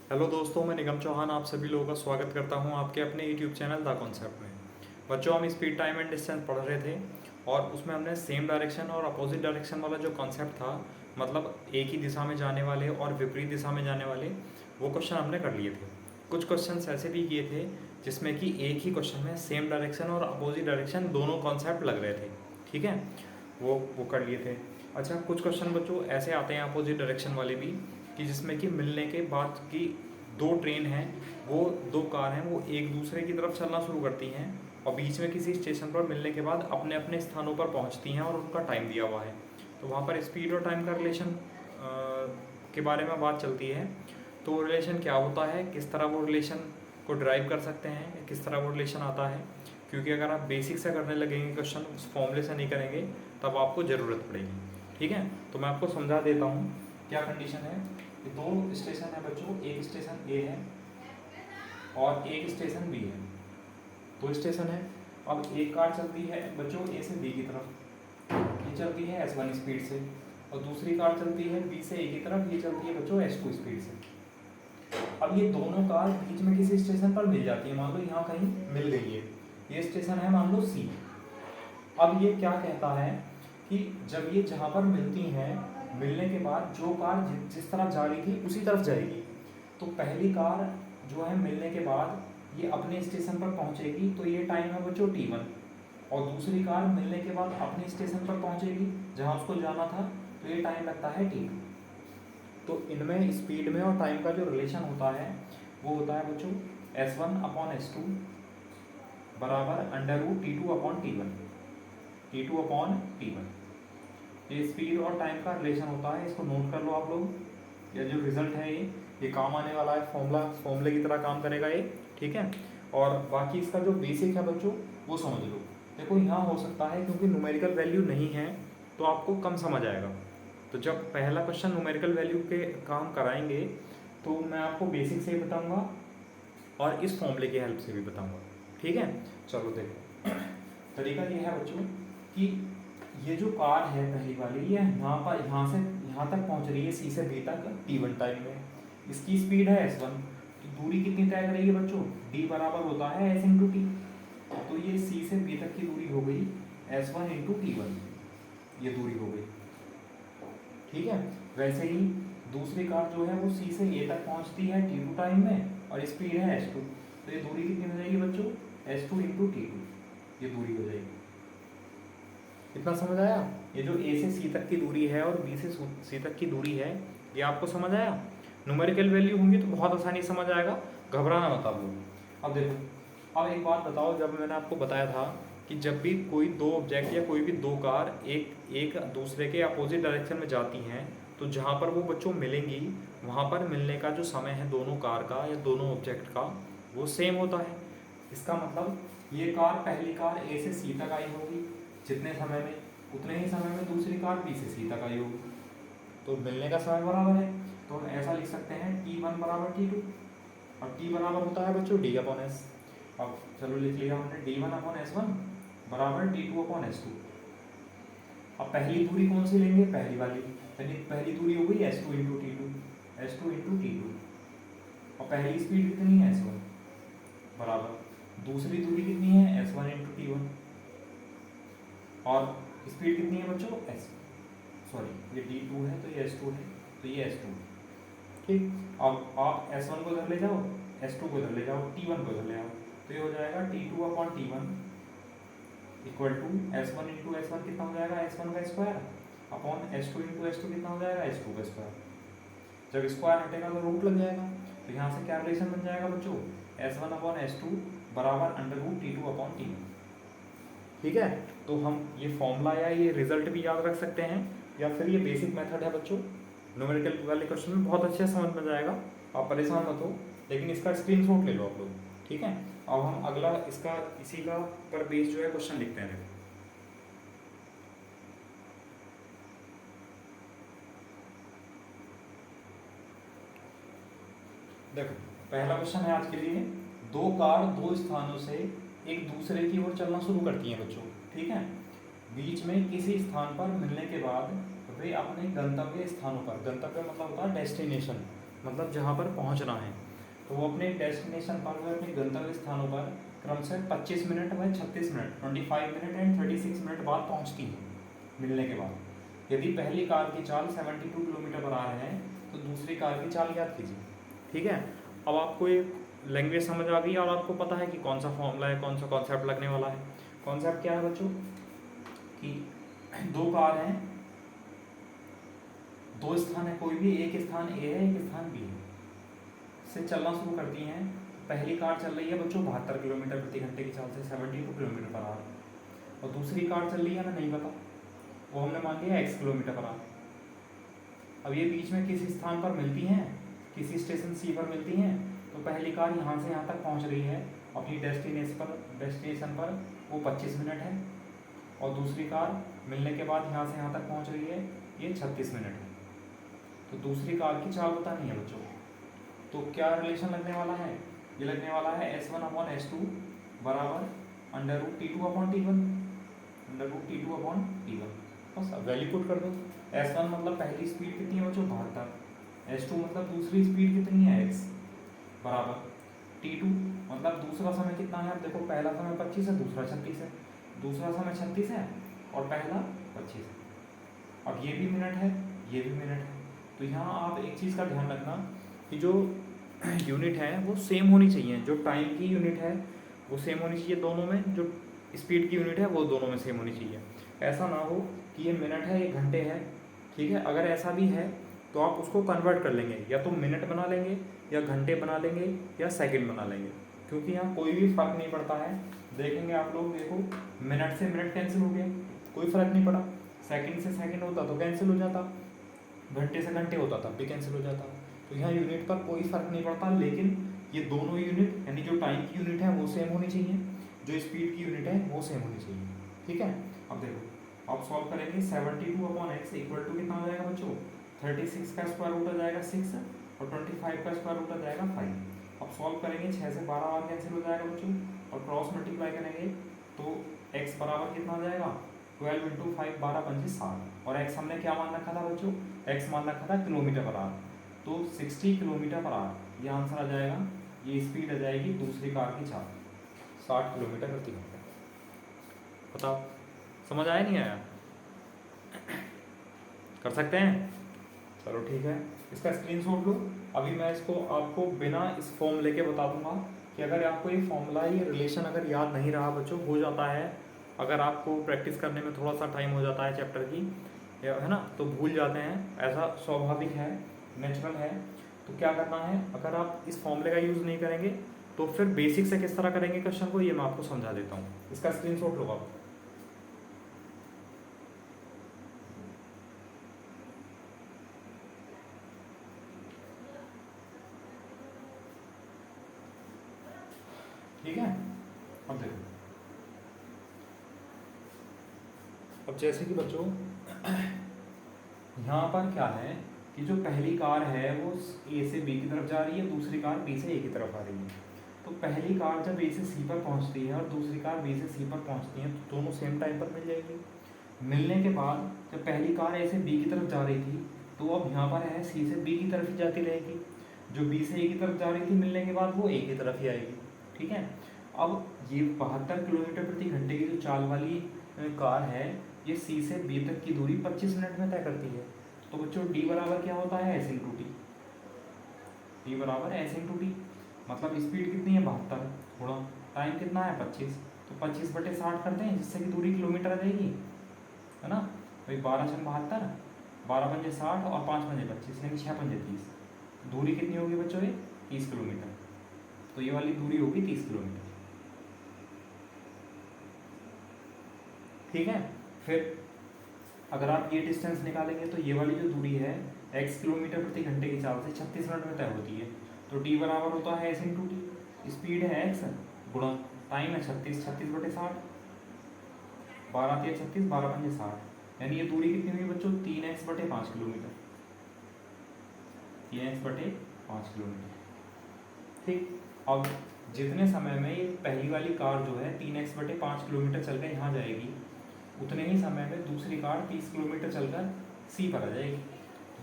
Hello दोस्तों, मैं निगम चौहान आप सभी लोगों का स्वागत करता हूं आपके अपने यूट्यूब चैनल द कॉन्सेप्ट में। बच्चों, हम स्पीड टाइम एंड डिस्टेंस पढ़ रहे थे और उसमें हमने सेम डायरेक्शन और अपोजिट डायरेक्शन वाला जो कॉन्सेप्ट था, मतलब एक ही दिशा में जाने वाले और विपरीत दिशा में जाने वाले, वो क्वेश्चन हमने कर लिए थे। कुछ क्वेश्चन ऐसे भी किए थे जिसमें कि एक ही क्वेश्चन में सेम डायरेक्शन और अपोजिट डायरेक्शन दोनों कॉन्सेप्ट लग रहे थे। ठीक है, वो कर लिए थे। अच्छा, कुछ क्वेश्चन बच्चों ऐसे आते हैं अपोजिट डायरेक्शन वाले भी, कि जिसमें कि मिलने के बाद की दो ट्रेन हैं, वो दो कार हैं, वो एक दूसरे की तरफ चलना शुरू करती हैं और बीच में किसी स्टेशन पर मिलने के बाद अपने अपने स्थानों पर पहुंचती हैं और उनका टाइम दिया हुआ है। तो वहाँ पर स्पीड और टाइम का रिलेशन के बारे में बात चलती है। तो वो रिलेशन क्या होता है, किस तरह वो रिलेशन को ड्राइव कर सकते हैं, किस तरह वो रिलेशन आता है, क्योंकि अगर आप बेसिक से करने लगेंगे क्वेश्चन, उस फॉर्मूले से नहीं करेंगे, तब आपको ज़रूरत पड़ेगी। ठीक है, तो मैं आपको समझा देता हूँ क्या कंडीशन है। ये दो स्टेशन है बच्चों, एक स्टेशन ए है और एक स्टेशन बी है। दो स्टेशन है। अब एक कार चलती है बच्चों ए से बी की तरफ, ये चलती है S1 स्पीड से, और दूसरी कार चलती है बी से ए की तरफ, ये चलती है बच्चों S2 स्पीड से। अब ये दोनों कार बीच में किसी स्टेशन पर मिल जाती है, मान लो यहाँ कहीं मिल गई है, ये स्टेशन है मान लो सी। अब ये क्या कहता है कि जब ये जहाँ पर मिलती हैं, मिलने के बाद जो कार जिस तरफ जा रही थी उसी तरफ जाएगी। तो पहली कार जो है मिलने के बाद ये अपने स्टेशन पर पहुँचेगी, तो ये टाइम है बच्चों T1। और दूसरी कार मिलने के बाद अपने स्टेशन पर पहुँचेगी जहाँ उसको जाना था, तो ये टाइम लगता है T2। तो इनमें स्पीड में और टाइम का जो रिलेशन होता है वो होता है बच्चों S1/S2 बराबर √T2/T1, T2/T1। ये स्पीड और टाइम का रिलेशन होता है, इसको नोट कर लो आप लोग। ये जो रिजल्ट है ये काम आने वाला है, फॉर्मूले की तरह काम करेगा ये। ठीक है, और बाकी इसका जो बेसिक है बच्चों वो समझ लो। देखो यहाँ हो सकता है क्योंकि न्यूमेरिकल वैल्यू नहीं है तो आपको कम समझ आएगा। तो जब पहला क्वेश्चन न्यूमेरिकल वैल्यू के काम कराएंगे तो मैं आपको बेसिक से ही बताऊँगा और इस फॉर्मूले की हेल्प से भी बताऊँगा। ठीक है, चलो देखो तरीका ये है बच्चों कि ये जो कार है पहली वाली, ये यहाँ से यहाँ तक पहुँच रही है सी से बी तक T1 टाइम में। इसकी स्पीड है S1। तो दूरी कितनी तय करेगी बच्चों, D बराबर होता है S इंटू टी। तो ये सी से बी तक की दूरी हो गई S1 इंटू T1, ये दूरी हो गई। ठीक है, वैसे ही दूसरी कार जो है वो सी से ए तक पहुँचती है T2 टाइम में और स्पीड है S2। तो ये दूरी कितनी हो जाएगी बच्चों, S2 इंटू T2, ये दूरी हो जाएगी। इतना समझ आया। ये जो ए से सी तक की दूरी है और बी से सी तक की दूरी है, ये आपको समझ आया। न्यूमेरिकल वैल्यू होंगी तो बहुत आसानी समझ आएगा, घबराना मत आप लोग। अब देखो, अब एक बात बताओ, जब मैंने आपको बताया था कि जब भी कोई दो ऑब्जेक्ट या कोई भी दो कार एक दूसरे के अपोजिट डायरेक्शन में जाती हैं, तो जहाँ पर वो बच्चों मिलेंगी वहाँ पर मिलने का जो समय है दोनों कार का या दोनों ऑब्जेक्ट का, वो सेम होता है। इसका मतलब ये कार पहली कार ए से सी तक आई होगी जितने समय में, उतने ही समय में दूसरी कार बी से सी तक आई होगी, तो मिलने का समय बराबर है। तो हम ऐसा लिख सकते हैं T1 बराबर T2, और T बराबर होता है बच्चों D/S। अब चलो लिख लिया हमने D1/S1 बराबर T2/S2। अब पहली दूरी कौन सी लेंगे, पहली वाली, यानी पहली दूरी हो गई S2 into T2, S2 into T2। और पहली स्पीड कितनी है S1 बराबर दूसरी दूरी कितनी है S1 इंटू T1, और स्पीड कितनी है बच्चों ये D2 है तो ये S2 है, तो ये S2। ठीक, अब आप S1 को इधर ले जाओ, S2 को इधर ले जाओ, T1 को इधर ले आओ, तो ये हो जाएगा T2/T1 equal to S1 into S1 कितना हो जाएगा, S1 का square upon S2 into S2 कितना हो जाएगा, S2 का स्क्वायर। जब स्क्वायर हटेगा तो रूट लग जाएगा, तो यहाँ से क्या रिलेशन बन जाएगा बच्चों, S1/S2 बराबर √T2/T1। ठीक है, तो हम ये फॉर्मूला या ये रिजल्ट भी याद रख सकते हैं, या फिर ये बेसिक मेथड है बच्चों, न्यूमेरिकल वाले क्वेश्चन में बहुत अच्छे समझ में जाएगा, आप परेशान मत हो। लेकिन इसका स्क्रीनशॉट ले लो आप लोग। ठीक है, अब हम अगला इसका इसी का पर बेस जो है क्वेश्चन लिखते हैं। देखो पहला क्वेश्चन है आज के लिए, दो कार दो स्थानों से एक दूसरे की ओर चलना शुरू करती हैं बच्चों। ठीक है, बीच में किसी स्थान पर मिलने के बाद वे अपने गंतव्य स्थानों पर, गंतव्य मतलब होता है डेस्टिनेशन, मतलब जहाँ पर पहुँचना है। तो वो अपने डेस्टिनेशन पर, वो अपने गंतव्य स्थानों पर क्रमशः 25 मिनट व 36 मिनट 25 मिनट एंड 36 मिनट बाद पहुँचती है मिलने के बाद। यदि पहली कार की चाल 72 किलोमीटर पर आ रहे हैं तो दूसरी कार की चाल याद कीजिए। ठीक है, अब आपको एक लैंग्वेज समझ आ गई और आपको पता है कि कौन सा फॉर्मूला है, कौन सा कॉन्सेप्ट लगने वाला है। कॉन्सेप्ट क्या है बच्चों कि दो कार हैं, दो स्थान है, कोई भी एक स्थान ए है एक स्थान बी है, से चलना शुरू करती हैं। पहली कार चल रही है बच्चों 72 किलोमीटर प्रति घंटे की चाल से 72 किलोमीटर पर आवर, और दूसरी कार चल रही है, हमें नहीं पता, वो हमने मान लिया x किलोमीटर पर आवर। अब ये बीच में किसी स्थान पर मिलती हैं, किसी स्टेशन सी पर मिलती हैं, तो पहली कार यहाँ से यहाँ तक पहुँच रही है अपनी डेस्टिनेशन पर वो 25 मिनट है, और दूसरी कार मिलने के बाद यहाँ से यहाँ तक पहुँच रही है, ये 36 मिनट है। तो दूसरी कार की चाल बतानी है बच्चों। तो क्या रिलेशन लगने वाला है, ये लगने वाला है S1/S2 बराबर √T2/T1, √T2/T1। बस अब वैल्यू पुट कर दो। S1 मतलब पहली स्पीड कितनी है बच्चों 72, S2 मतलब दूसरी स्पीड कितनी है x, बराबर T2 मतलब दूसरा समय कितना है। अब देखो पहला समय 25 है, दूसरा 36 है, दूसरा समय 36 है और पहला 25 है। अब ये भी मिनट है, ये भी मिनट है। तो यहाँ आप एक चीज़ का ध्यान रखना कि जो यूनिट है वो सेम होनी चाहिए, जो टाइम की यूनिट है वो सेम होनी चाहिए दोनों में, जो स्पीड की यूनिट है वो दोनों में सेम होनी चाहिए। ऐसा ना हो कि ये मिनट है ये घंटे है, ठीक है। अगर ऐसा भी है तो आप उसको कन्वर्ट कर लेंगे, या तो मिनट बना लेंगे या घंटे बना लेंगे या सेकंड बना लेंगे, क्योंकि यहाँ कोई भी फर्क नहीं पड़ता है। देखेंगे आप लोग, देखो मिनट से मिनट कैंसिल हो गया, कोई फर्क नहीं पड़ा। सेकंड से सेकंड होता तो कैंसिल हो जाता, घंटे से घंटे होता तब भी कैंसिल हो जाता। तो यहाँ यूनिट पर कोई फर्क नहीं पड़ता, लेकिन ये दोनों यूनिट यानी जो टाइम की यूनिट है वो सेम होनी चाहिए, जो स्पीड की यूनिट है वो सेम होनी चाहिए। ठीक है, अब देखो आप सॉल्व करेंगे 72/x इक्वल टू कितना हो जाएगा बच्चों, 36 का स्क्वायर रूट आ जाएगा 6 और 25 का स्क्वायर रूट आ जाएगा 5। अब सॉल्व करेंगे 6 से 12 बार कैंसिल हो जाएगा बच्चों, और क्रॉस मल्टीप्लाई करेंगे तो x बराबर कितना आ जाएगा 12 × 5 12 पंजे 60, और x हमने क्या मान रखा था बच्चों, x मान रखा था किलोमीटर पर आवर, तो 60 किलोमीटर पर आवर ये आंसर आ जाएगा। ये स्पीड आ जाएगी दूसरी कार की चाल 60 किलोमीटर प्रति घंटे। बताओ समझ आया नहीं आया, कर सकते हैं, चलो ठीक है, इसका स्क्रीनशॉट लो। अभी मैं इसको आपको बिना इस फॉर्मूले के बता दूंगा कि अगर आपको ये फॉर्मूला ये रिलेशन अगर याद नहीं रहा बच्चों, हो जाता है अगर आपको प्रैक्टिस करने में थोड़ा सा टाइम हो जाता है चैप्टर की, है ना, तो भूल जाते हैं, ऐसा स्वाभाविक है, नेचुरल है। तो क्या करना है, अगर आप इस फॉर्मूले का यूज़ नहीं करेंगे तो फिर बेसिक से किस तरह करेंगे क्वेश्चन को, ये मैं आपको समझा देता हूँ। इसका स्क्रीनशॉट लो आप। ठीक है, अब देखो, अब जैसे कि बच्चों यहाँ पर क्या है कि जो पहली कार है वो ए से बी की तरफ जा रही है, दूसरी कार बी से ए की तरफ आ रही है। तो पहली कार जब ए से सी पर पहुँचती है और दूसरी कार बी से सी पर पहुँचती है तो दोनों सेम टाइम पर मिल जाएगी। मिलने के बाद जब पहली कार ए से बी की तरफ जा रही थी तो अब यहाँ पर है सी से बी की तरफ ही जाती रहेगी, जो बी से ए की तरफ जा रही थी मिलने के बाद वो ए की तरफ ही आएगी। ठीक है, अब ये 72 किलोमीटर प्रति घंटे की जो चाल वाली कार है ये सी से बी तक की दूरी 25 मिनट में तय करती है। तो बच्चों डी बराबर क्या होता है एस इंटू टी, डी बराबर एस इंटू टी, मतलब स्पीड कितनी है 72 थोड़ा टाइम कितना है 25, तो 25/60 करते हैं जिससे कि दूरी किलोमीटर आ जाएगी, है ना। भाई 12 × 72 12 पंजे 60 और 5 पंजे 25 यानी 6 पंजे 30, दूरी कितनी होगी बच्चों ये 30 किलोमीटर। तो ये वाली दूरी होगी 30 किलोमीटर। ठीक है, फिर अगर आप ये डिस्टेंस निकालेंगे तो ये वाली जो दूरी है x किलोमीटर प्रति घंटे की चाल से 36 मिनट में तय होती है। तो t बराबर होता है s इंटू टी, स्पीड है x गुणा टाइम है 36, 36/60, 12 × 36 12 पंजे 60, यानी ये दूरी कितनी हुई बच्चों 3x/5 किलोमीटर, 3x/5 किलोमीटर। ठीक, अब जितने समय में ये पहली वाली कार जो है 3x/5 किलोमीटर चलकर यहाँ जाएगी, उतने ही समय में दूसरी कार 30 किलोमीटर चलकर सी पर आ जाएगी।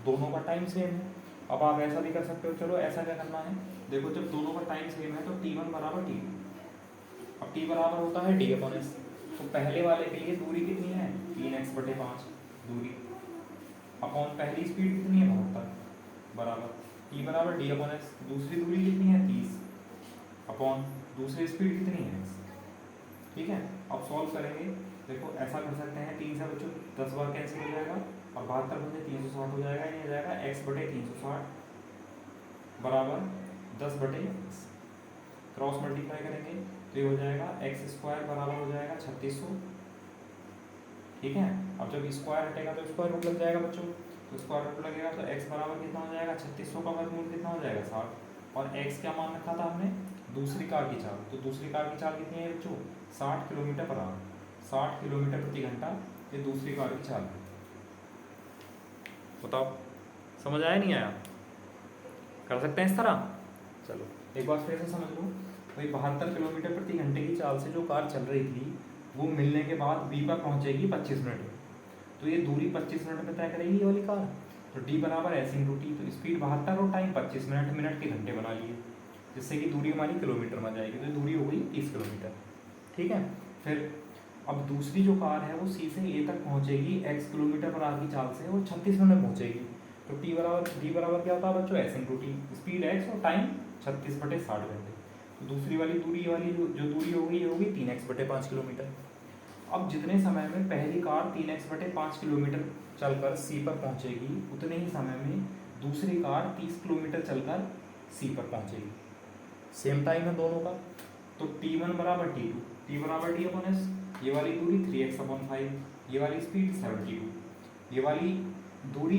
दोनों का टाइम सेम है, अब आप ऐसा भी कर सकते हो, चलो ऐसा क्या करना है, देखो जब दोनों का टाइम सेम है तो T1 बराबर T2। अब T बराबर होता है D/S, तो पहले वाले के लिए दूरी कितनी है 3x/5 दूरी, अपॉन पहली स्पीड कितनी है 72 बराबर T बराबर D/S, दूसरी दूरी कितनी है 30 अपॉन दूसरी स्पीड कितनी है x। ठीक है, अब सॉल्व करेंगे, देखो ऐसा कर सकते हैं, 3 से बच्चों 10 बार कैंसिल हो जाएगा और 72 बचे 360 हो जाएगा, ये जाएगा x/360 बराबर 10/x, क्रॉस मल्टीप्लाई करेंगे तो ये हो जाएगा x² बराबर हो जाएगा 3600। ठीक है, अब जब स्क्वायर हटेगा तो स्क्वायर रूट लग जाएगा बच्चों, तो स्क्वायर रूट लगेगा तो x बराबर कितना हो जाएगा 3600 का वर्गमूल कितना हो जाएगा 60, और x क्या मान रखा था हमने दूसरी कार की चाल, तो दूसरी कार की चाल कितनी है बच्चों 60 किलोमीटर पर आवर, 60 किलोमीटर प्रति घंटा, ये दूसरी कार की चाल। बताओ समझ आया नहीं आया, कर सकते हैं इस तरह। चलो एक बार फिर से समझ लो, भाई 72 किलोमीटर प्रति घंटे की चाल से जो कार चल रही थी वो मिलने के बाद बी पर पहुंचेगी 25 मिनट में, तो ये दूरी 25 मिनट में तय करेगी ये वाली कार, तो डी बराबर S × T, तो स्पीड 72 और टाइम 25 मिनट, मिनट के घंटे बना लिए, जिससे कि दूरी हमारी किलोमीटर में जाएगी, तो दूरी हो गई 30 किलोमीटर। ठीक है, फिर अब दूसरी जो कार है वो C से A तक पहुंचेगी x किलोमीटर पर आवर की चाल से और 36 मिनट में पहुंचेगी, तो डी बराबर क्या होता है बच्चों S × T, स्पीड x और टाइम 36/60 घंटे, तो दूसरी वाली दूरी वाली जो दूरी होगी 3x/5 किलोमीटर। अब जितने समय में पहली कार 3x/5 किलोमीटर चलकर C पर पहुंचेगी उतने ही समय में दूसरी कार 30 किलोमीटर चलकर C पर पहुंचेगी, सेम टाइम है दोनों का, तो T1 बराबर T2, T बराबर D/S, ये वाली दूरी 3x/5, ये वाली स्पीड 72, ये वाली दूरी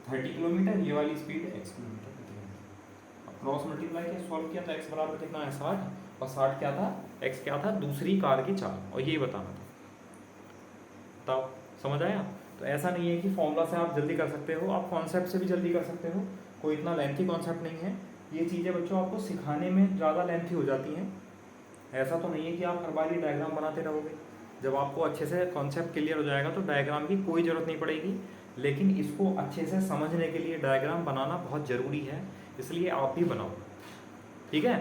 30 किलोमीटर, ये वाली स्पीड x किलोमीटर प्रति घंटा। अब क्रॉस मल्टीप्लाई किया, सॉल्व किया तो x बराबर कितना है 60, और 60 क्या था x क्या था दूसरी कार की चाल, और यही बताना था। बताओ समझ आया। तो ऐसा नहीं है कि फॉर्मूला से आप जल्दी कर सकते हो, आप कॉन्सेप्ट से भी जल्दी कर सकते हो, कोई इतना लेंथी कॉन्सेप्ट नहीं है। ये चीज़ें बच्चों आपको सिखाने में ज़्यादा लेंथी हो जाती हैं, ऐसा तो नहीं है कि आप हर बार ही डायग्राम बनाते रहोगे, जब आपको अच्छे से कॉन्सेप्ट क्लियर हो जाएगा तो डायग्राम की कोई ज़रूरत नहीं पड़ेगी, लेकिन इसको अच्छे से समझने के लिए डायग्राम बनाना बहुत ज़रूरी है, इसलिए आप भी बनाओ। ठीक है,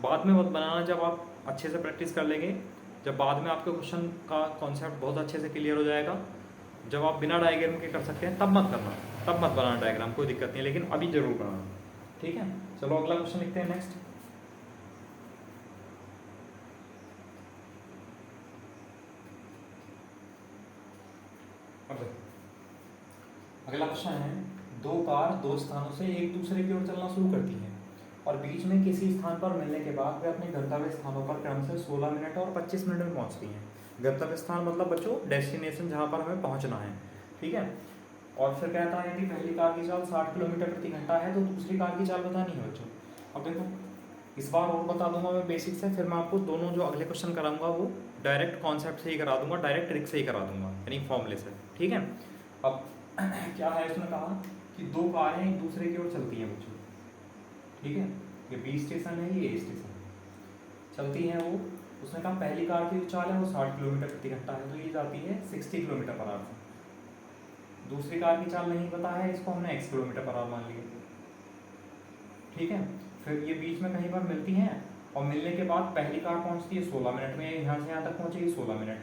बाद में मत बनाना, जब आप अच्छे से प्रैक्टिस कर लेंगे, जब बाद में आपके क्वेश्चन का कॉन्सेप्ट बहुत अच्छे से क्लियर हो जाएगा, जब आप बिना डायग्राम के कर सकते हैं तब मत करना, तब मत बनाना डायग्राम, कोई दिक्कत नहीं है, लेकिन अभी जरूर बनाना। ठीक है, चलो अगला क्वेश्चन लिखते हैं नेक्स्ट। अगला क्वेश्चन है, दो कार दो स्थानों से एक दूसरे की ओर चलना शुरू करती हैं और बीच में किसी स्थान पर मिलने के बाद वे अपने गंतव्य स्थानों पर क्रम से 16 मिनट और 25 मिनट में पहुंचती हैं। गंतव्य स्थान मतलब बच्चों डेस्टिनेशन जहां पर हमें पहुंचना है। ठीक है, और फिर कहता है कि पहली कार की चाल 60 किलोमीटर प्रति घंटा है, तो दूसरी कार की चाल बतानी है बच्चों। अब देखो इस बार और बता दूंगा मैं बेसिक से, फिर मैं आपको दोनों जो अगले क्वेश्चन कराऊंगा वो डायरेक्ट कॉन्सेप्ट से ही करा दूंगा, डायरेक्ट ट्रिक से ही करा दूंगा, यानी फॉर्मूले से। ठीक है, अब क्या है इसमें कहा कि दो कारें एक दूसरे की ओर चलती हैं बच्चों। ठीक है, ये बी स्टेशन है, ये ए स्टेशन है, चलती हैं वो। उसने कहा पहली कार की जो चाल है वो 60 किलोमीटर प्रति घंटा है, तो ये जाती है 60 किलोमीटर पर आवर से। दूसरी कार की चाल नहीं पता है, इसको हमने x किलोमीटर पर आवर मान लिया। ठीक है, फिर ये बीच में कहीं पर मिलती हैं और मिलने के बाद पहली कार पहुंचती है 16 मिनट में, यहाँ से यहाँ तक पहुंचेगी 16 मिनट,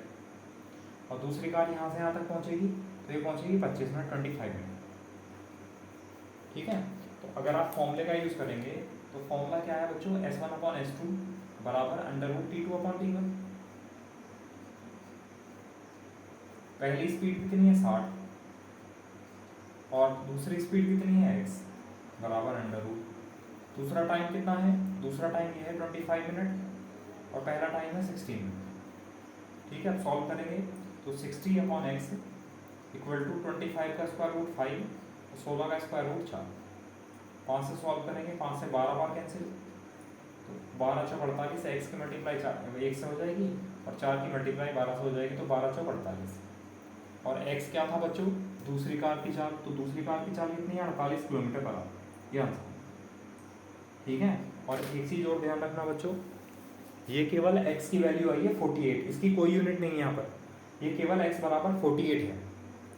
और दूसरी कार यहाँ से यहाँ तक पहुंचेगी तो ये पहुंचेगी 25 मिनट 25 मिनट। ठीक है, तो अगर आप फॉर्मूले का यूज़ करेंगे तो फॉर्मूला क्या है बच्चों, S1/S2 बराबर √T2/T1। पहली स्पीड कितनी है 60 और दूसरी स्पीड कितनी है x बराबर √। दूसरा टाइम कितना है, दूसरा टाइम ये है 25 मिनट और पहला टाइम है 16 मिनट। ठीक है, अब सॉल्व करेंगे तो 60/x इक्वल टू 25 का स्क्वायर रूट 5 और 16 का स्क्वायर रूट 4। 5 से सॉल्व करेंगे, 5 से 12 बार कैंसिल, तो 12 × 48, एक्स की मल्टीप्लाई 1 से हो जाएगी और 4 की मल्टीप्लाई 12 से हो जाएगी, तो 12 × 48। और x क्या था बच्चों दूसरी कार की चाल, तो दूसरी कार की चाल कितनी है 48 किलोमीटर पर आवर, ये आंसर। ठीक है, और एक चीज़ और ध्यान रखना बच्चों, ये केवल x की वैल्यू आई है 48, इसकी कोई यूनिट नहीं है यहाँ पर, ये केवल x बराबर 48 है।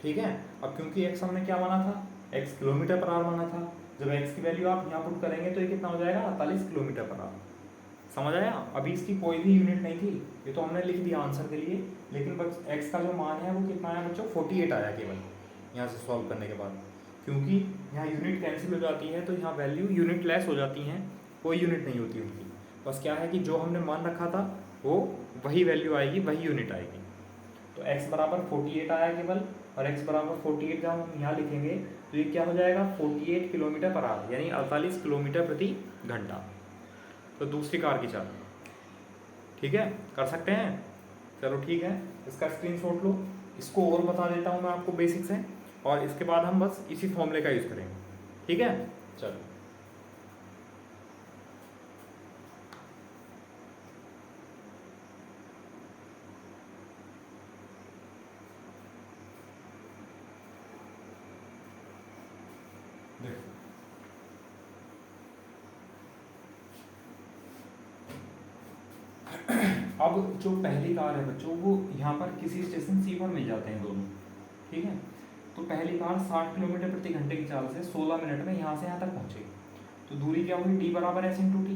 ठीक है, अब क्योंकि x हमने क्या माना था, x किलोमीटर पर आवर माना था, जब x वैल्यू आप यहाँ पुट करेंगे तो ये कितना हो जाएगा 48 किलोमीटर पर आवर। समझ आया? अभी इसकी कोई भी यूनिट नहीं थी, ये तो हमने लिख दिया आंसर के लिए, लेकिन बस एक्स का जो मान है वो कितना आया बच्चों 48 आया केवल यहाँ से सॉल्व करने के बाद, क्योंकि यहाँ यूनिट कैंसिल हो जाती है तो यहाँ वैल्यू यूनिट लेस हो जाती हैं, कोई यूनिट नहीं होती उनकी। बस क्या है कि जो हमने मान रखा था वो वही वैल्यू आएगी, वही यूनिट आएगी। तो x बराबर 48 आया केवल, और x बराबर 48 जब हम यहाँ लिखेंगे तो ये क्या हो जाएगा 48 किलोमीटर पर आवर, यानी 48 किलोमीटर प्रति घंटा। तो दूसरी कार की चाल, ठीक है, कर सकते हैं। चलो ठीक है, इसका स्क्रीनशॉट लो, इसको और बता देता हूँ मैं आपको बेसिक से, और इसके बाद हम बस इसी फॉर्मूले का यूज़ करेंगे, ठीक है। चलो देखो, अब जो पहली कार है बच्चों वो यहाँ पर किसी स्टेशन सी पर मिल जाते हैं दोनों, ठीक है। तो पहली कार 60 किलोमीटर प्रति घंटे की चाल से 16 मिनट में यहाँ से यहाँ तक पहुँचेगी। तो दूरी क्या होगी, d बराबर s इंटू टी।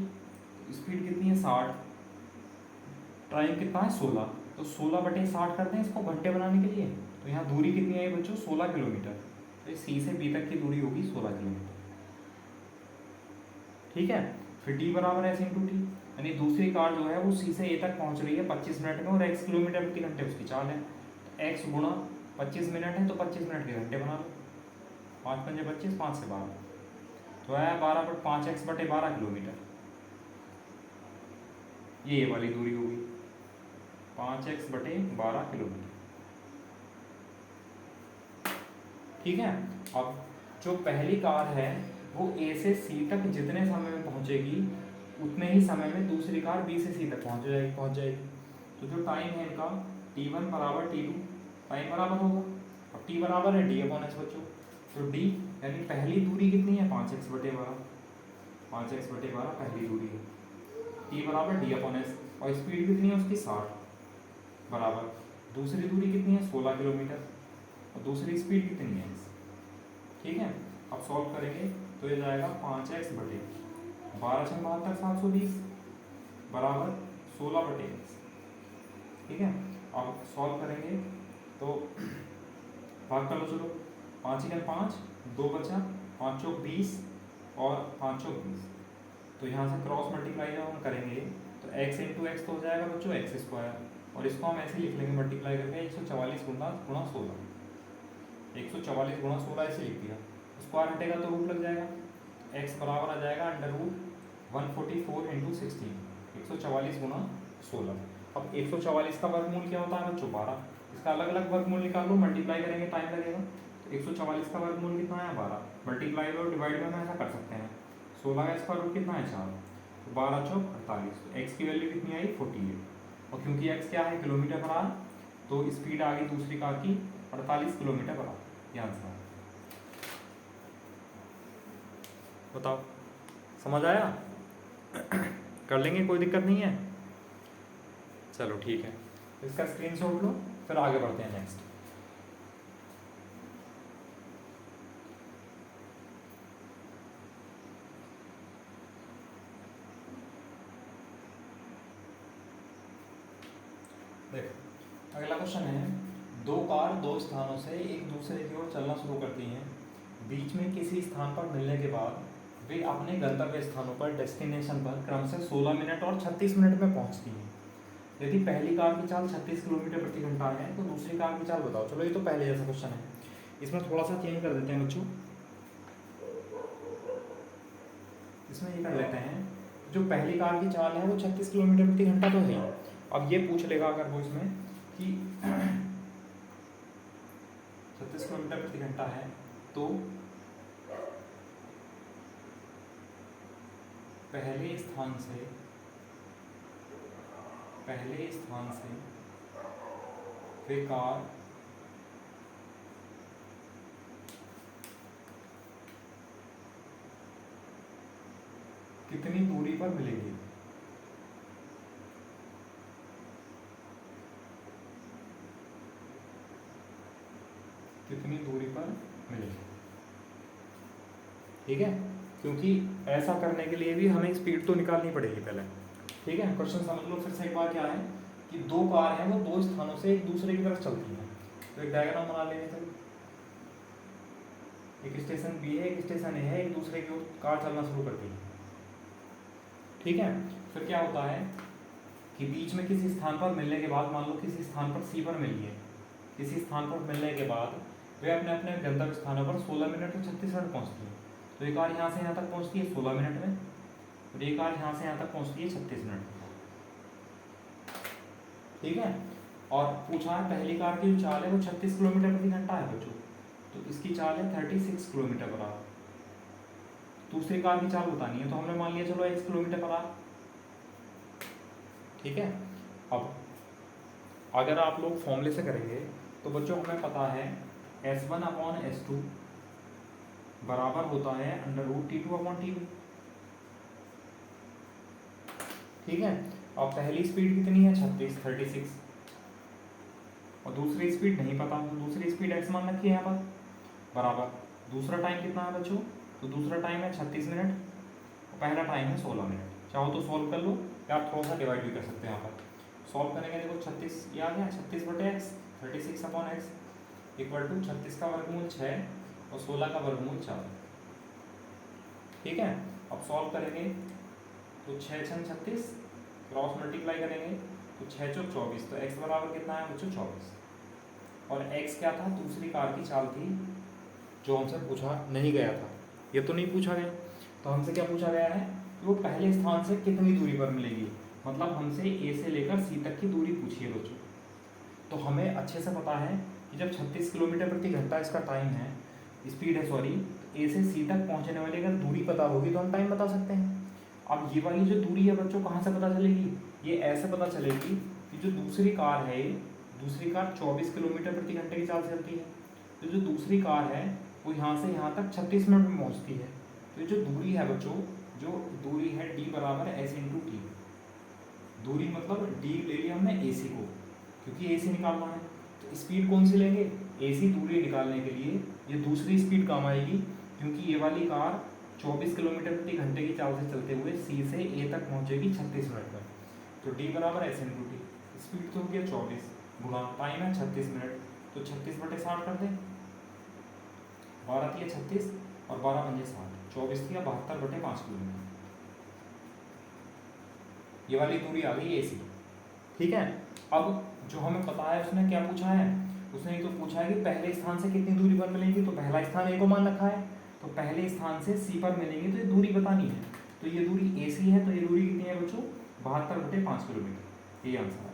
स्पीड कितनी है 60, टाइम कितना है 16, तो 16/60 करते हैं इसको घंटे बनाने के लिए। तो यहाँ दूरी कितनी आई बच्चों 16 किलोमीटर, तो सी से बी तक की दूरी होगी 16 किलोमीटर, ठीक है। फिर d बराबर s इंटू टी, यानी दूसरी कार जो है वो सी से ए तक पहुंच रही है 25 मिनट में, और x किलोमीटर प्रति घंटे उसकी चाल है। तो x गुणा 25 मिनट है तो 25 मिनट के घंटे बना लो, 5 पंजे 25, 5 से 12, तो आया 5x/12 किलोमीटर। ये वाली दूरी होगी 5x/12 किलोमीटर, ठीक है। अब जो पहली कार है वो ए से सी तक जितने समय में पहुंचेगी उतने ही समय में दूसरी कार बी से सी तक पहुंच जाएगी। तो जो टाइम है इनका t1 बराबर t2, टाइम बराबर होगा। अब t बराबर है d/s बच्चों, तो d यानी पहली दूरी कितनी है 5x/12, 5x/12 पहली दूरी है, t बराबर d/s, और स्पीड कितनी है उसकी 60, बराबर दूसरी दूरी कितनी है 16 किलोमीटर, और दूसरी स्पीड कितनी है, ठीक है। अब सॉल्व करेंगे तो ये जाएगा 5x/12 से 72 720 बराबर 16/x, ठीक है। अब सॉल्व करेंगे तो भाग कर लो, चलो 5 × 5 2 बचा, 5 चौक 20 और 5 चौक 20, तो यहाँ से क्रॉस मल्टीप्लाई जब हम करेंगे तो x इंटू एक्स तो हो जाएगा बच्चों x², और इसको हम ऐसे लिख लेंगे मल्टीप्लाई करके 144 गुणा 16, 144 गुणा 16 ऐसे लिख दिया। स्क्वायर हटेगा तो रूट लग जाएगा, x बराबर आ जाएगा √144 × 16, 144 गुणा 16। अब 144 का वर्गमूल क्या होता है बच्चों 12, इसका अलग अलग वर्गमूल निकाल लो, मल्टीप्लाई करेंगे टाइम लगेगा। तो 144 का वर्गमूल कितना है 12, मल्टीप्लाई और डिवाइड में हम ऐसा कर सकते हैं। 16 का स्क्वायर रूट कितना है 4, तो 12 चौक 48, तो x की वैल्यू कितनी आई 48, और क्योंकि x क्या है किलोमीटर पर आवर, तो स्पीड आ गई दूसरी कार की 48 किलोमीटर पर आवर, ये आंसर है। बताओ समझ आया? कर लेंगे, कोई दिक्कत नहीं है। चलो ठीक है, इसका स्क्रीनशॉट लो, फिर आगे बढ़ते हैं नेक्स्ट। देखो अगला क्वेश्चन है, दो कार दो स्थानों से एक दूसरे की ओर चलना शुरू करती हैं, बीच में किसी स्थान पर मिलने के बाद वे अपने गंतव्य स्थानों पर डेस्टिनेशन पर क्रमशः 16 मिनट और 36 मिनट में पहुंचती हैं। यदि पहली कार की चाल 36 किलोमीटर प्रति घंटा है तो दूसरी कार की चाल बताओ। चलो ये तो पहले जैसा क्वेश्चन है, इसमें थोड़ा सा चेंज कर देते हैं बच्चों, इसमें ये कर लेते हैं जो पहली कार की चाल है वो 36 किलोमीटर प्रति घंटा तो है। अब ये पूछ लेगा अगर वो इसमें कि 36 किलोमीटर प्रति घंटा है तो पहले स्थान से वे कार कितनी दूरी पर मिलेगी, कितनी दूरी पर मिलेगी, ठीक है। क्योंकि ऐसा करने के लिए भी हमें स्पीड तो निकालनी पड़ेगी पहले। ठीक है, क्वेश्चन समझ लो फिर से एक बार क्या है कि दो कार हैं वो दो स्थानों से एक दूसरे की तरफ चलती हैं। तो एक डायग्राम बना लेंगे चलो। एक स्टेशन बी है, एक स्टेशन ए है, एक दूसरे की ओर कार चलना शुरू करती है। ठीक है, फिर क्या होता है कि बीच में किसी स्थान पर मिलने के बाद, मान लो किसी स्थान पर सी पर मिली है, किसी स्थान पर मिलने के बाद वे अपने अपने गंतव्य स्थानों पर 16 मिनट और 36 मिनट पहुंचती है। तो एक कार यहाँ से यहाँ तक पहुंचती है 16 मिनट में, और एक कार यहाँ से यहाँ तक पहुंचती है 36 मिनट में। ठीक है, और पूछा है पहली कार की जो चाल है वो 36 किलोमीटर प्रति घंटा है बच्चों, तो इसकी चाल है 36 किलोमीटर पर आवर। दूसरी कार की चाल बतानी है, तो हमने मान लिया चलो 1 किलोमीटर पर आवर। ठीक है, अब अगर आप लोग फॉर्मूले से करेंगे तो बच्चों हमें पता है S1/S2 बराबर होता है √T2/T2। ठीक है, अब पहली स्पीड कितनी है 36, और दूसरी स्पीड नहीं पता, तो दूसरी स्पीड x मान रखी है यहाँ पर, बराबर दूसरा टाइम कितना है बच्चों, तो दूसरा टाइम है 36 मिनट और पहला टाइम है 16 मिनट। चाहो तो सॉल्व कर लो या थोड़ा सा डिवाइड भी कर सकते हैं। यहाँ पर सॉल्व करेंगे, देखो 36 ये आ गया, 36/x 36/x इक्वल टू 36 का वर्गमूल 6 और 16 का वर्गमूल 4। ठीक है, अब सॉल्व करेंगे तो 6 6 36 क्रॉस मल्टीप्लाई करेंगे तो 6 चौक 24, तो x बराबर कितना है बच्चों 24। और x क्या था, दूसरी कार की चाल थी जो हमसे पूछा नहीं गया था, ये तो नहीं पूछा गया, तो हमसे क्या पूछा गया है कि वो पहले स्थान से कितनी दूरी पर मिलेगी, मतलब हमसे a से लेकर c तक की दूरी पूछी है बच्चों। तो हमें अच्छे से पता है कि जब 36 किलोमीटर प्रति घंटा इसका टाइम है, स्पीड है सॉरी, a से c तक पहुंचने वाली अगर दूरी पता होगी तो हम टाइम बता सकते हैं। अब ये वाली जो दूरी है बच्चों कहाँ से पता चलेगी, ये ऐसे पता चलेगी कि जो दूसरी कार है, दूसरी कार 24 किलोमीटर प्रति घंटे की चाल से चलती है, तो जो दूसरी कार है वो यहाँ से यहाँ तक 36 मिनट में पहुँचती है। तो ये जो दूरी है बच्चों, जो दूरी है d बराबर S/T। दूरी मतलब d ले लिया हमने AC को, क्योंकि AC निकालना है। तो स्पीड कौन सी लेंगे, AC दूरी निकालने के लिए ये दूसरी स्पीड काम आएगी, क्योंकि ये वाली कार 24 किलोमीटर प्रति घंटे की चाल से चलते हुए C से A तक पहुंचेगी 36 मिनट में। तो D बराबर S/T, स्पीड तो हो गया 24 गुना टाइम है 36 मिनट, तो 36/60 कर दें, 12 थी 36 और 12 पंजे 60, 24 थी 72/5 किलोमीटर। ये वाली दूरी आ गई AC। ठीक है, अब जो हमें पता है उसने क्या पूछा है, उसने ये तो पूछा है कि पहले स्थान से कितनी दूरी पर मिलेंगी, तो पहला स्थान A को मान रखा है, तो पहले स्थान से C पर मिलेंगे तो ये दूरी बतानी है। तो ये दूरी AC है, तो ये दूरी कितनी है बच्चों 72/5 किलोमीटर, ये आंसर है।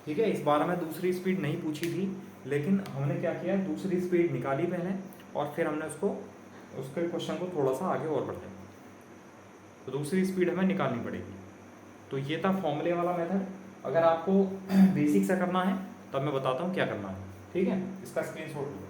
ठीक है, इस बार में दूसरी स्पीड नहीं पूछी थी, लेकिन हमने क्या किया, दूसरी स्पीड निकाली पहले और फिर हमने उसके क्वेश्चन को थोड़ा सा आगे और बढ़ाया, तो दूसरी स्पीड हमें निकालनी पड़ेगी। तो ये था फॉर्मूले वाला मेथड। अगर आपको बेसिक से करना है तब मैं बताता हूँ क्या करना है। ठीक है, इसका स्क्रीनशॉट लो।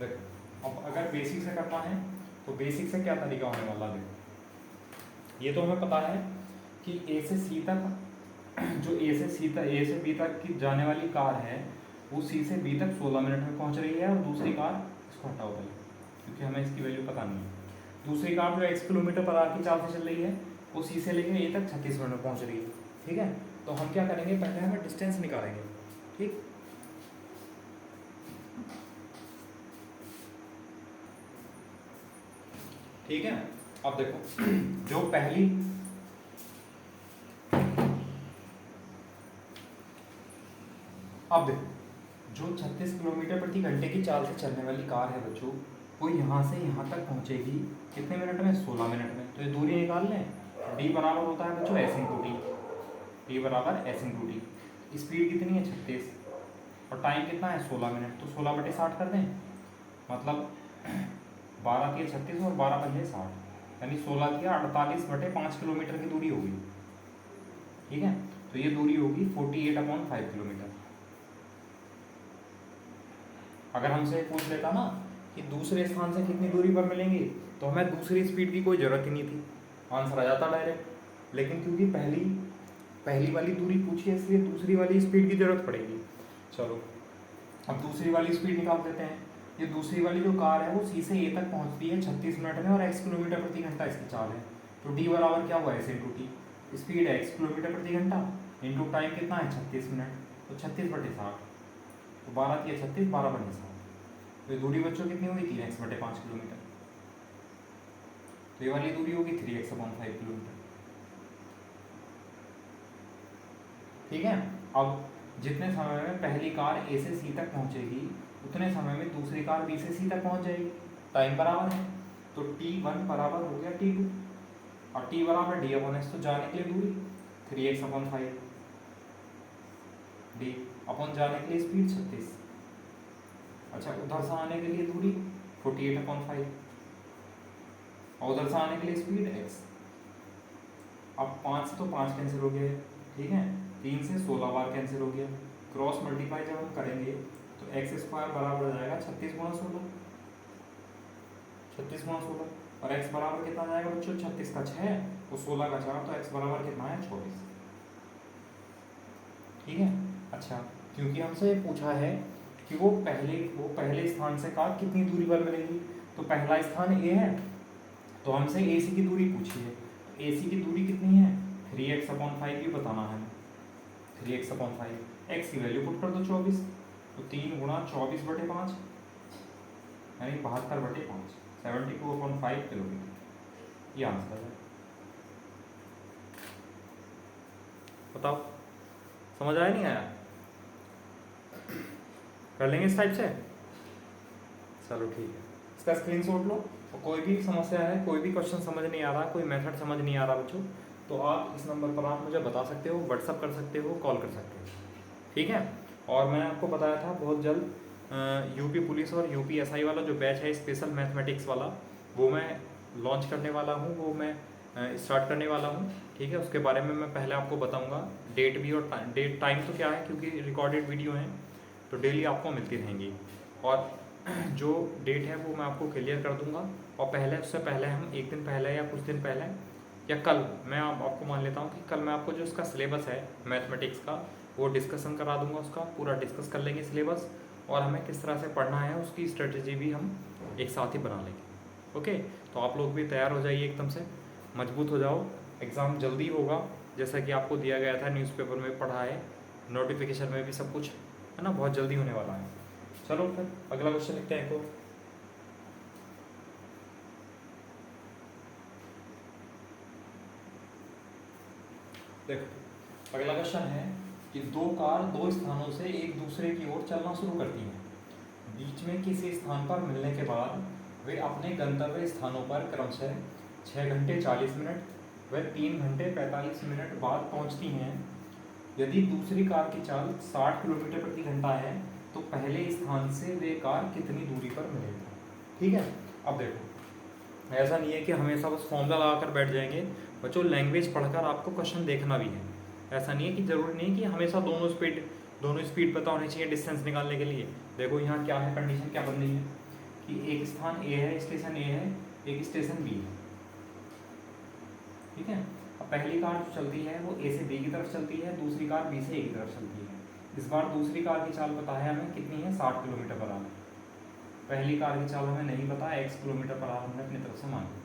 देखो, अब अगर बेसिक से करना है तो बेसिक से क्या तरीका होने वाला है, ये तो हमें पता है कि A से C तक, जो A से B तक की जाने वाली कार है वो C से B तक 16 मिनट में पहुंच रही है, और दूसरी कार, इसको हटाओ पहले क्योंकि हमें इसकी वैल्यू पता नहीं है, दूसरी कार जो x किलोमीटर पर आवर की चाल से चल रही है वो C से लेकर A तक 36 मिनट में पहुंच रही है। ठीक है, तो हम क्या करेंगे, पहले हमें डिस्टेंस निकालेंगे। ठीक, ठीक है, अब देखो जो पहली, अब देखो जो 36 किलोमीटर प्रति घंटे की चाल से चलने वाली कार है बच्चों, वो यहाँ से यहाँ तक पहुँचेगी कितने मिनट में, 16 मिनट में। तो ये दूरी निकाल लें, d बराबर होता है बच्चों S/T, d बराबर S/T। स्पीड कितनी है 36 और टाइम कितना है 16 मिनट, तो 16/60 कर दें, मतलब 12 की 36 और 12 पंजे 60, यानी 16 की 48/5 किलोमीटर की दूरी होगी। ठीक है, तो ये दूरी होगी 48/5 किलोमीटर। अगर हमसे पूछ लेता ना कि दूसरे स्थान से कितनी दूरी पर मिलेंगे, तो हमें दूसरी स्पीड की कोई ज़रूरत ही नहीं थी, आंसर आ जाता डायरेक्ट। लेकिन क्योंकि पहली वाली दूरी पूछी है इसलिए दूसरी वाली स्पीड की ज़रूरत पड़ेगी। चलो अब दूसरी वाली स्पीड निकाल देते हैं। ये दूसरी वाली जो कार है वो सी से ए तक पहुंचती है 36 मिनट में और x किलोमीटर प्रति घंटा इसकी चाल है। तो d बराबर क्या हुआ है, s इंटू टी। स्पीड है x किलोमीटर प्रति घंटा इंटू टाइम कितना है 36 मिनट, तो 36/60। तो 12 3 36, 12/60। तो ये दूरी बच्चों कितनी होगी 3x/5 किलोमीटर। तो ये वाली दूरी होगी 3x/5 किलोमीटर। ठीक है। अब जितने समय में पहली कार ए से सी तक पहुंचेगी उतने समय में दूसरी कार बी से सी तक पहुंच जाएगी। टाइम बराबर है, तो t1 बराबर हो गया t2 और t बराबर d/s, तो जाने के लिए दूरी 3x/5, d अपन जाने के लिए स्पीड 36। अच्छा उधर से आने के लिए दूरी 48/5 और उधर से आने के लिए स्पीड x। अब 5 से तो 5 कैंसिल हो गया, ठीक है। 3 से 16 बार कैंसिल हो गया। क्रॉस मल्टीप्लाई जब हम करेंगे तो x² बराबर हो जाएगा 36 × 16, 36 × 16 और x बराबर कितना आ जाएगा बच्चों, 36 का 6 और 16 का 4, तो x बराबर कितना है 24। ठीक है। अच्छा क्योंकि हमसे पूछा है कि वो पहले स्थान से कार कितनी दूरी पर मिलेगी, तो पहला स्थान ए है तो हमसे ए सी की दूरी पूछी है। ए सी की दूरी कितनी है 3x/5 भी बताना है। 3x/5 x की वैल्यू पुट कर दो 24, तो 3 × 24/5 यानी 72/5, 72/5 किलोमीटर। ये आंसर है। बताओ समझ आया नहीं आया, कर लेंगे इस टाइप से। चलो ठीक है, इसका स्क्रीनशॉट लो और कोई भी समस्या है, कोई भी क्वेश्चन समझ नहीं आ रहा, कोई मेथड समझ नहीं आ रहा बच्चों, तो आप इस नंबर पर आप मुझे बता सकते हो, व्हाट्सअप कर सकते हो, कॉल कर सकते हो। ठीक है। और मैंने आपको बताया था बहुत जल्द यूपी पुलिस और यूपी एसआई वाला जो बैच है स्पेशल मैथमेटिक्स वाला, वो मैं लॉन्च करने वाला हूँ, वो मैं स्टार्ट करने वाला हूँ। ठीक है। उसके बारे में मैं पहले आपको बताऊँगा डेट भी और डेट टाइम तो क्या है, क्योंकि रिकॉर्डेड वीडियो हैं तो डेली आपको मिलती रहेंगी। और जो डेट है वो मैं आपको क्लियर कर दूंगा। और उससे पहले हम एक दिन पहले या कुछ दिन पहले या कल मैं आपको मान लेता हूँ कि कल मैं आपको जो इसका सिलेबस है मैथमेटिक्स का वो डिस्कशन करा दूंगा, उसका पूरा डिस्कस कर लेंगे सिलेबस, और हमें किस तरह से पढ़ना है उसकी स्ट्रेटजी भी हम एक साथ ही बना लेंगे। ओके, तो आप लोग भी तैयार हो जाइए, एकदम से मजबूत हो जाओ। एग्ज़ाम जल्दी होगा जैसा कि आपको दिया गया था, न्यूज़पेपर में पढ़ा है, नोटिफिकेशन में भी सब कुछ है ना, बहुत जल्दी होने वाला है। चलो फिर अगला क्वेश्चन लिखते हैं। को देखो अगला क्वेश्चन है कि दो कार दो स्थानों से एक दूसरे की ओर चलना शुरू करती हैं। बीच में किसी स्थान पर मिलने के बाद वे अपने गंतव्य स्थानों पर क्रमशः 6 घंटे 40 मिनट व 3 घंटे 45 मिनट बाद पहुंचती हैं। यदि दूसरी कार की चाल 60 किलोमीटर प्रति घंटा है तो पहले स्थान से वे कार कितनी दूरी पर मिलेगी। ठीक है। अब देखो ऐसा नहीं है कि हमेशा बस फॉर्मूला लगा कर बैठ जाएंगे बच्चों, लैंग्वेज पढ़कर आपको क्वेश्चन देखना भी है। ऐसा नहीं है कि जरूरी नहीं कि हमेशा दोनों स्पीड पता होनी चाहिए डिस्टेंस निकालने के लिए। देखो यहाँ क्या है, कंडीशन क्या बन रही है कि एक स्थान ए है, स्टेशन ए है, एक स्टेशन बी है। ठीक है। अब पहली कार जो चलती है वो ए से बी की तरफ चलती है, दूसरी कार बी से ए की तरफ चलती है। इस बार दूसरी कार की चाल पता है हमें कितनी है, 60 किलोमीटर पर आवर। पहली कार की चाल हमें नहीं पता है, x किलोमीटर पर आवर हमने अपनी तरफ से मान ली।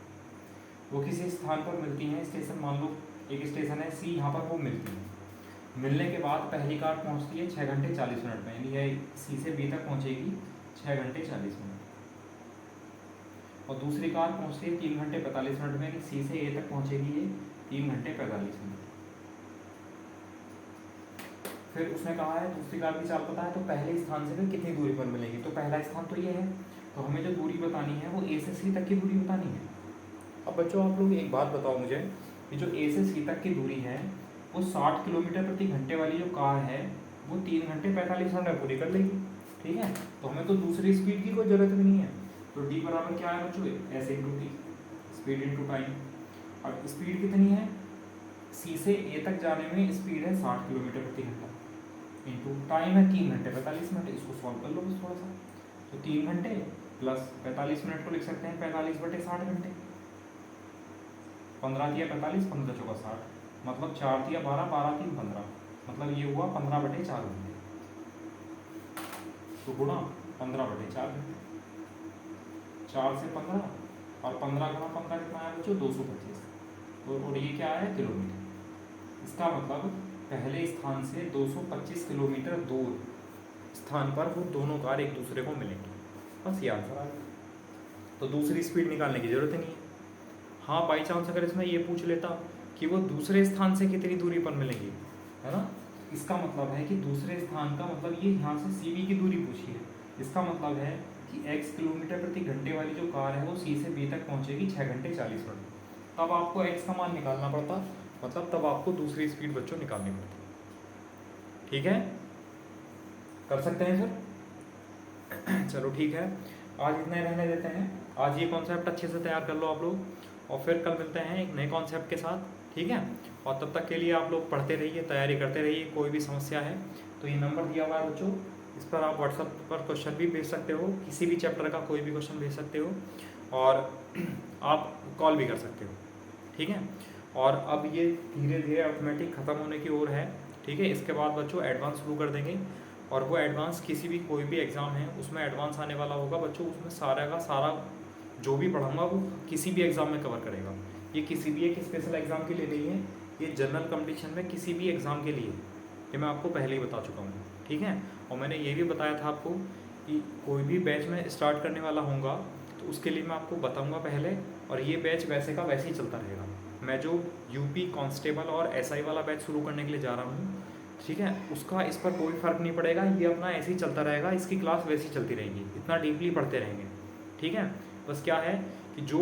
वो किसी स्थान पर मिलती हैं, स्टेशन मान लो एक स्टेशन है सी, यहाँ पर वो मिलती है। मिलने के बाद पहली कार पहुँचती है 6 घंटे 40 मिनट में, यानी ये सी से बी तक पहुँचेगी 6 घंटे 40 मिनट, और दूसरी कार पहुँचती है 3 घंटे 45 मिनट में, यानी सी से ए तक पहुँचेगी ये 3 घंटे 45 मिनट। फिर उसने कहा है दूसरी कार की चाल पता है तो पहले स्थान से फिर कितनी दूरी पर मिलेगी, तो पहला स्थान तो ये है, तो हमें जो दूरी बतानी है वो ए से सी तक की दूरी बतानी है। अब बच्चों आप लोग एक बात बताओ मुझे कि जो ए से सी तक की दूरी है वो 60 किलोमीटर प्रति घंटे वाली जो कार है वो 3 घंटे 45 मिनट में पूरी कर लेगी। ठीक है। तो हमें तो दूसरी स्पीड की कोई ज़रूरत भी नहीं है। तो डी बराबर क्या है बच्चों, S into T, speed into time. और स्पीड कितनी है, सी से ए तक जाने में स्पीड है 60 किलोमीटर प्रति घंटा, इंटू टाइम है 3 घंटे 45 मिनट। इसको सॉल्व कर लो बस थोड़ा सा, तो 3 घंटे प्लस 45 मिनट को लिख सकते हैं 45/60 घंटे। 15 दिया 45, 15 चौका 60, मतलब 4 दिया 12, 12 3 15, मतलब ये हुआ 15/4 घंटे। तो गुणा 15/4 घंटे, 4 से 15 और 15 गुणा 15 कितना आया बच्चों 225। तो और ये क्या है किलोमीटर। इसका मतलब पहले स्थान से 225 किलोमीटर दूर स्थान पर वो दोनों कार एक दूसरे को मिलेंगी। बस ये आंसर आ गया। तो दूसरी स्पीड निकालने की जरूरत ही नहीं है। हाँ बाई चांस अगर इसमें ये पूछ लेता कि वो दूसरे स्थान से कितनी दूरी पर मिलेंगी, है ना, इसका मतलब है कि दूसरे स्थान का मतलब ये यहाँ से CV की दूरी पूछी है। इसका मतलब है कि x किलोमीटर प्रति घंटे वाली जो कार है वो C से B तक पहुँचेगी 6 घंटे 40 मिनट। तब आपको x का मान निकालना पड़ता, मतलब तब आपको दूसरी स्पीड बच्चों निकालनी पड़ती। ठीक है, कर सकते हैं सर। चलो ठीक है, आज इतना ही रहने देते हैं। आज ये कॉन्सेप्ट अच्छे से तैयार कर लो आप लोग, और फिर कल मिलते हैं एक नए कॉन्सेप्ट के साथ। ठीक है, और तब तक के लिए आप लोग पढ़ते रहिए, तैयारी करते रहिए। कोई भी समस्या है तो ये नंबर दिया हुआ है बच्चों, इस पर आप व्हाट्सएप पर क्वेश्चन भी भेज सकते हो, किसी भी चैप्टर का कोई भी क्वेश्चन भेज सकते हो, और आप कॉल भी कर सकते हो। ठीक है, और अब ये धीरे धीरे अर्थमेटिक ख़त्म होने की ओर है। ठीक है, इसके बाद बच्चों एडवांस शुरू कर देंगे, और वो एडवांस किसी भी कोई भी एग्ज़ाम है उसमें एडवांस आने वाला होगा बच्चों। उसमें सारा का सारा जो भी पढ़ाऊंगा वो किसी भी एग्ज़ाम में कवर करेगा। ये किसी भी एक स्पेशल एग्ज़ाम के लिए नहीं है, ये जनरल कंपटीशन में किसी भी एग्ज़ाम के लिए, ये मैं आपको पहले ही बता चुका हूँ। ठीक है, और मैंने ये भी बताया था आपको कि कोई भी बैच में स्टार्ट करने वाला होऊंगा तो उसके लिए मैं आपको बताऊँगा पहले, और ये बैच वैसे का वैसे ही चलता रहेगा। मैं जो यूपी कांस्टेबल और SI वाला बैच शुरू करने के लिए जा रहा हूँ, ठीक है, उसका इस पर कोई फ़र्क नहीं पड़ेगा, ये अपना ऐसे ही चलता रहेगा, इसकी क्लास वैसी चलती रहेगी, इतना डीपली पढ़ते रहेंगे। ठीक है, बस क्या है कि जो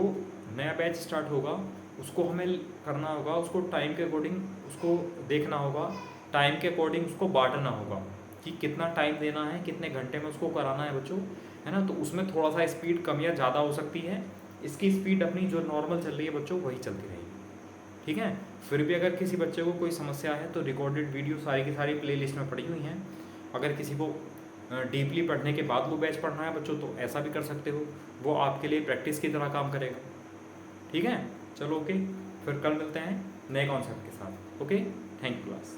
नया बैच स्टार्ट होगा उसको हमें करना होगा, उसको टाइम के अकॉर्डिंग उसको देखना होगा, टाइम के अकॉर्डिंग उसको बांटना होगा कि कितना टाइम देना है, कितने घंटे में उसको कराना है बच्चों, है ना। तो उसमें थोड़ा सा स्पीड कम या ज़्यादा हो सकती है। इसकी स्पीड अपनी जो नॉर्मल चल रही है बच्चों वही चलती रहेगी। ठीक है, फिर भी अगर किसी बच्चे को कोई समस्या है तो रिकॉर्डेड वीडियो सारी की सारी प्लेलिस्ट में पड़ी हुई हैं। अगर किसी को डीपली पढ़ने के बाद वो बैच पढ़ना है बच्चों तो ऐसा भी कर सकते हो, वो आपके लिए प्रैक्टिस की तरह काम करेगा। ठीक है, चलो ओके, फिर कल मिलते हैं नए कॉन्सेप्ट के साथ। Okay, thank you class.